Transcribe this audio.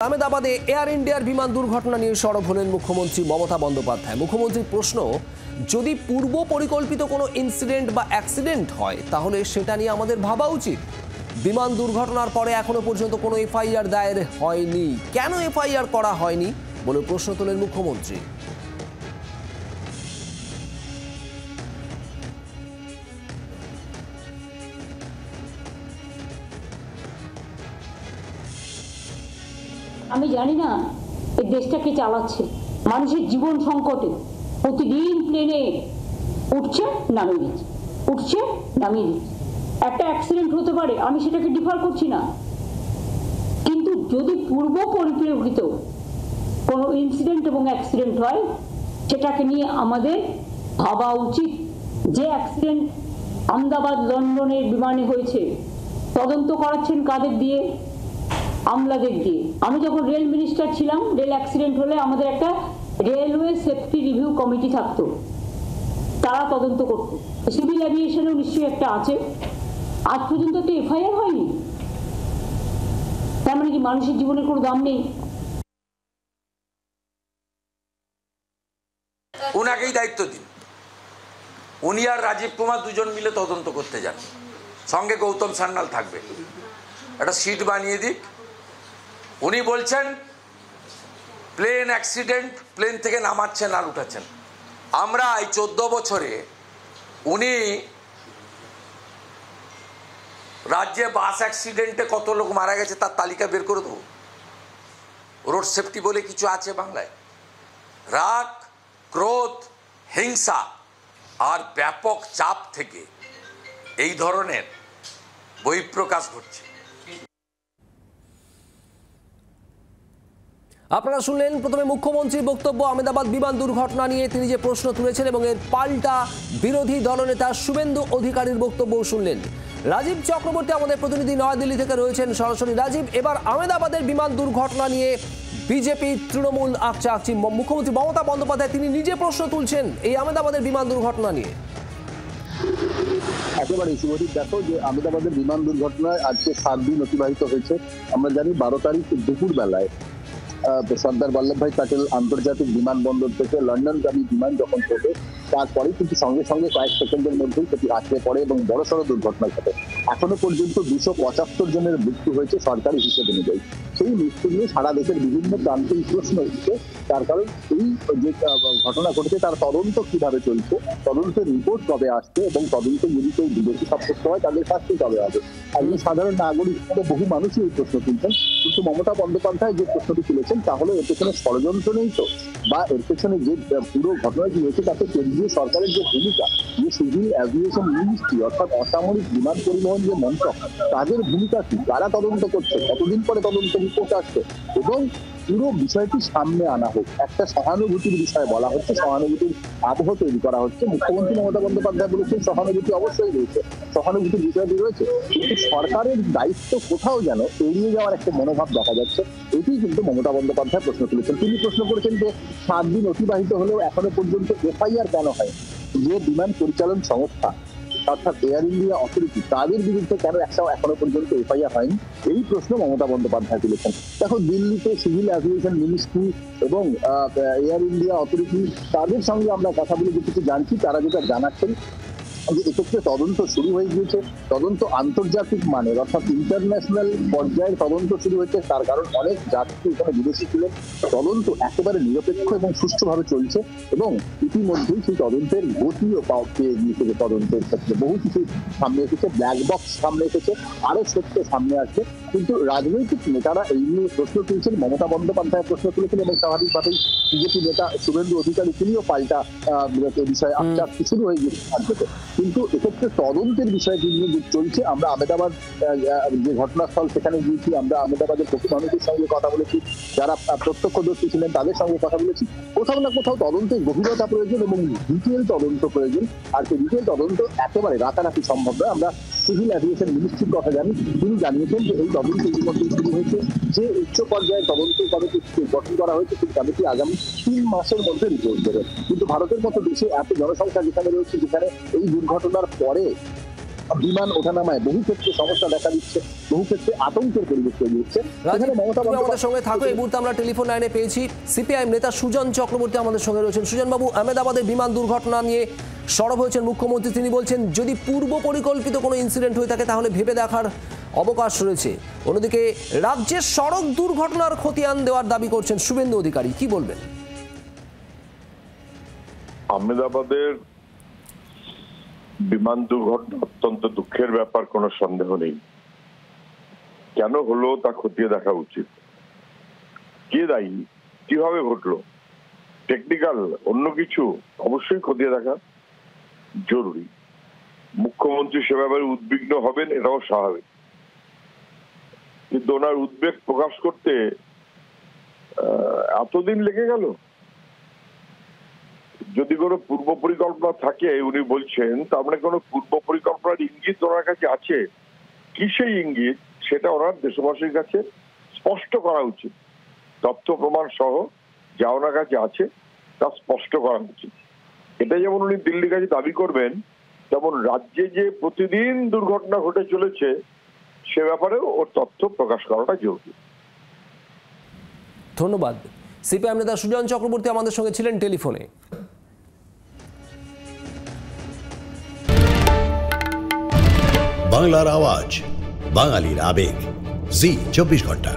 আহমেদাবাদে air ইন্ডিয়ার বিমান দুর্ঘটনা নিয়ে সরব হলেন মুখ্যমন্ত্রী মমতা বন্দ্যোপাধ্যায়। মুখ্যমন্ত্রীর প্রশ্ন, যদি পূর্ব পরিকল্পিত কোনো ইনসিডেন্ট বা অ্যাক্সিডেন্ট হয় তাহলে সেটা নিয়ে আমাদের ভাবা উচিত। বিমান দুর্ঘটনার পরে এখনো পর্যন্ত কোনো এফআইআর দায়ের হয়নি, কেন এফআইআর করা হয়নি বলে প্রশ্ন তোলেন মুখ্যমন্ত্রী। আমি জানি না এই দেশটাকে চালাচ্ছে, মানুষের জীবন সংকটে প্রতিদিন প্লেনে উঠছে নামিয়ে দিচ্ছে, উঠছে নামিয়ে দিচ্ছে। একটা অ্যাক্সিডেন্ট হতে পারে, আমি সেটাকে ডিফার করছি না, কিন্তু যদি পূর্ব পরিকল্পিত কোনো ইনসিডেন্ট এবং অ্যাক্সিডেন্ট হয় সেটাকে নিয়ে আমাদের ভাবা উচিত। যে অ্যাক্সিডেন্ট আহমেদাবাদ লন্ডনের বিমানে হয়েছে, তদন্ত করাচ্ছেন কাদের দিয়ে? আমলাদের দিয়ে। আমি যখন রেল মিনিস্টার ছিলাম, রেল অ্যাক্সিডেন্ট হলে আমাদের একটা রেলওয়ে সেফটি রিভিউ কমিটি থাকতো, তারা তদন্ত করত। সিভিল অ্যাভিয়েশনেও নিশ্চয়ই একটা আছে। আজ পর্যন্ত তো এফআইআর হয়নি, তার মানে কি মানুষের জীবনের কোনো দাম নেই? ওনাকেই দায়িত্ব দিন, উনি আর রাজীব কুমার দুজন মিলে তদন্ত করতে যান, সঙ্গে গৌতম সান্যাল থাকবে। একটা সিট বানিয়ে দিক। উনি বলছেন প্লেন অ্যাক্সিডেন্ট, প্লেন থেকে নামাচ্ছেন আর উঠাচ্ছেন। আমরা এই 14 বছরে উনি রাজ্যে বাস অ্যাক্সিডেন্টে কত লোক মারা গেছে তার তালিকা বের করে দেবো। রোড সেফটি বলে কিছু আছে বাংলায়? রাগ, ক্রোধ, হিংসা আর ব্যাপক চাপ থেকে এই ধরনের বহিঃপ্রকাশ ঘটছে। আপনারা শুনলেন প্রথমে মুখ্যমন্ত্রীর বক্তব্য আহমেদাবাদ বিমান দুর্ঘটনা নিয়ে, তিনি যে প্রশ্ন তুলেছেন, এবং এর পাল্টা বিরোধী দলনেতা শুভেন্দু অধিকারীর বক্তব্যও শুনলেন। রাজীব চক্রবর্তী আমাদের প্রতিনিধি নয়াদিল্লি থেকে রয়েছেন সরাসরি। রাজীব, এবার আহমেদাবাদের বিমান দুর্ঘটনা নিয়ে বিজেপি তৃণমূল আকচাকচি, মুখ্যমন্ত্রী মমতা বন্দ্যোপাধ্যায় তিনি নিজে প্রশ্ন তুলছেন এই আহমেদাবাদের বিমান দুর্ঘটনা নিয়ে। একেবারে শুভদীপ, দেখো যে আহমেদাবাদের বিমান দুর্ঘটনায় আজকে 7 দিন অতিবাহিত হয়েছে। আমরা জানি 12 তারিখ দুপুর বেলায় সর্দার বল্লভভাই প্যাটেল আন্তর্জাতিক বিমানবন্দর থেকে লন্ডনগামী বিমান যখন ছোটে, তারপরে কিন্তু সঙ্গে সঙ্গে কয়েক সেকেন্ডের মধ্যেই সেটি আটকে পড়ে এবং বড়সড় দুর্ঘটনা ঘটে। এখনো পর্যন্ত 275 জনের মৃত্যু হয়েছে সরকারি হিসেব অনুযায়ী। সেই মৃত্যু নিয়ে সারা দেশের বিভিন্ন প্রান্তে প্রশ্ন উঠছে, তার কারণ এই যে ঘটনা ঘটেছে তার তদন্ত কিভাবে চলছে, তদন্তের রিপোর্ট কবে আসছে, এবং তদন্তে যদি কেউ দোষী সাব্যস্ত হয় তাদের শাস্তি কবে হবে। একজন সাধারণ নাগরিক হিসেবে বহু মানুষই এই প্রশ্ন তুলছেন, কিন্তু মমতা বন্দ্যোপাধ্যায় যে প্রশ্নটি তুলেছেন তাহলে এর পেছনে ষড়যন্ত্র নেই তো, বা এর পেছনে যে পুরো ঘটনাটি হয়েছে তাতে কেন্দ্রীয় সরকারের যে ভূমিকা, যে সিভিল অ্যাভিয়েশন মিনিস্ট্রি অর্থাৎ অসামরিক বিমান পরিবহন যে মন্ত্রক, তাদের ভূমিকা কি, তারা তদন্ত করছে, কতদিন পরে তদন্ত রিপোর্ট আসছে, এবং পুরো বিষয়টি সামনে আনা হোক। একটা সহানুভূতির বিষয় বলা হচ্ছে, সহানুভূতির আবহ তৈরি করা হচ্ছে। মুখ্যমন্ত্রী মমতা বন্দ্যোপাধ্যায় বলেছেন সহানুভূতি অবশ্যই রয়েছে, সহানুভূতির বিষয়টি রয়েছে, কিন্তু সরকারের দায়িত্ব কোথাও যেন এড়িয়ে যাওয়ার একটা মনোভাব দেখা যাচ্ছে। এটি কিন্তু মমতা বন্দ্যোপাধ্যায় প্রশ্ন তুলেছেন। তিনি প্রশ্ন করেছেন যে 7 দিন অতিবাহিত হলেও এখনো পর্যন্ত এফআইআর কেন হয়? যে বিমান পরিচালন সংস্থা অর্থাৎ এয়ার ইন্ডিয়া অথরিটি, তাদের বিরুদ্ধে কেন এখনো পর্যন্ত এফআইআর হয়নি? এই প্রশ্ন মমতা বন্দ্যোপাধ্যায় তুলেছেন। দেখো, দিল্লিতে সিভিল অ্যাভিয়েশন মিনিস্ট্রি এবং এয়ার ইন্ডিয়া অথরিটি, তাদের সঙ্গে আমরা কথা বলে যেটুকু জানছি, তারা যেটা জানাচ্ছেন যে এক্ষেত্রে তদন্ত শুরু হয়ে গিয়েছে। তদন্ত আন্তর্জাতিক মানের অর্থাৎ ইন্টারন্যাশনাল পর্যায়ের তদন্ত শুরু হয়েছে, তার কারণ অনেক যাত্রী এখানে বিদেশি ছিলেন। তদন্ত একেবারে নিরপেক্ষ এবং সুষ্ঠুভাবে চলছে, এবং ইতিমধ্যেই সেই তদন্তের গতিও পেয়ে গিয়েছে। তদন্তের ক্ষেত্রে বহু কিছু সামনে এসেছে, ব্ল্যাক বক্স সামনে এসেছে, আরো সত্য সামনে আসছে। কিন্তু রাজনৈতিক নেতারা এই নিয়ে প্রশ্ন তুলছেন, মমতা বন্দ্যোপাধ্যায় প্রশ্ন তুলেছেন, এবং স্বাভাবিকভাবেই বিজেপি নেতা শুভেন্দু অধিকারী তিনিও পাল্টা বিষয়ে আকচাকচি শুরু হয়ে গিয়েছে রাজ্যতে। কিন্তু এক্ষেত্রে তদন্তের বিষয়টি নিয়ে চলছে। আমরা আহমেদাবাদ যে ঘটনাস্থল, সেখানে গিয়েছি, আমরা আহমেদাবাদের বহু মানুষের সঙ্গে কথা বলেছি, যারা প্রত্যক্ষদর্শী ছিলেন তাদের সঙ্গে কথা বলেছি। কোথাও না কোথাও তদন্তের গভীরতা প্রয়োজন এবং ডিটেল তদন্ত প্রয়োজন, আর সেই ডিটেল তদন্ত একেবারে রাতারাতি সম্ভব নয়। আমরা সিভিল অ্যাভিয়েশন মিনিস্ট্রির কথা জানি, তিনি জানিয়েছেন যে এই তদন্ত ইতিমধ্যে শুরু হয়েছে, যে উচ্চ পর্যায়ের তদন্ত কমিটি গঠন করা হয়েছে, সেই কমিটি আগামী 3 মাসের মধ্যে রিপোর্ট দেবে। কিন্তু ভারতের মতো দেশে এত জনসংখ্যা যেখানে রয়েছে, যেখানে এই দুর্ঘটনার পরে বিমান ওঠানামায় বহু ক্ষেত্রে সমস্যা দেখা দিচ্ছে, বহু ক্ষেত্রে আতঙ্কের পরিবেশ তৈরি হচ্ছে। রাজীব, সেখানে মমতা তুমি আমাদের সঙ্গে থাকো। এই মুহূর্তে আমরা টেলিফোন লাইনে পেয়েছি সিপিআইএম নেতা সুজন চক্রবর্তী আমাদের সঙ্গে রয়েছেন। সুজন বাবু, আহমেদাবাদের বিমান দুর্ঘটনা নিয়ে সরব হয়েছেন মুখ্যমন্ত্রী। তিনি বলছেন যদি পূর্ব পরিকল্পিত কোনো ইনসিডেন্ট হয়ে থাকে তাহলে ভেবে দেখার অবকাশ রয়েছে। অন্যদিকে রাজ্যের সড়ক দুর্ঘটনার খতিয়ান দেওয়ার দাবি করছেন শুভেন্দু অধিকারী, কি বলবেন? আহমেদাবাদের বিমান দুর্ঘটনা অত্যন্ত দুঃখের ব্যাপার, কোনো সন্দেহ নেই। কেন হলো তা খতিয়ে দেখা উচিত। কে দায়ী, কিভাবে ঘটলো, টেকনিক্যাল অন্য কিছু, অবশ্যই খতিয়ে দেখা জরুরি। মুখ্যমন্ত্রী সে ব্যাপারে উদ্বিগ্ন হবেন, এটাও স্বাভাবিক, কিন্তু ওনার উদ্বেগ প্রকাশ করতে এতদিন লেগে গেল। যদি কোনো পূর্ব পরিকল্পনা থাকে, উনি বলছেন, তার মানে কোনো পূর্ব পরিকল্পনার ইঙ্গিত ওনার কাছে আছে। কি সেই ইঙ্গিত, সেটা ওনার দেশবাসীর কাছে স্পষ্ট করা উচিত। তথ্য প্রমাণ সহ যা ওনার কাছে আছে তা স্পষ্ট করা উচিত। এটা যেমন উনি দিল্লির কাছে দাবি করবেন, তেমন রাজ্যে যে প্রতিদিন দুর্ঘটনা ঘটে চলেছে সে ব্যাপারেও ওর তথ্য প্রকাশ করাটা জরুরি। ধন্যবাদ। সিপিআইএম নেতা সুজন চক্রবর্তী আমাদের সঙ্গে ছিলেন টেলিফোনে। বাংলার আওয়াজ, বাঙালির আবেগ, জি 24 ঘন্টা।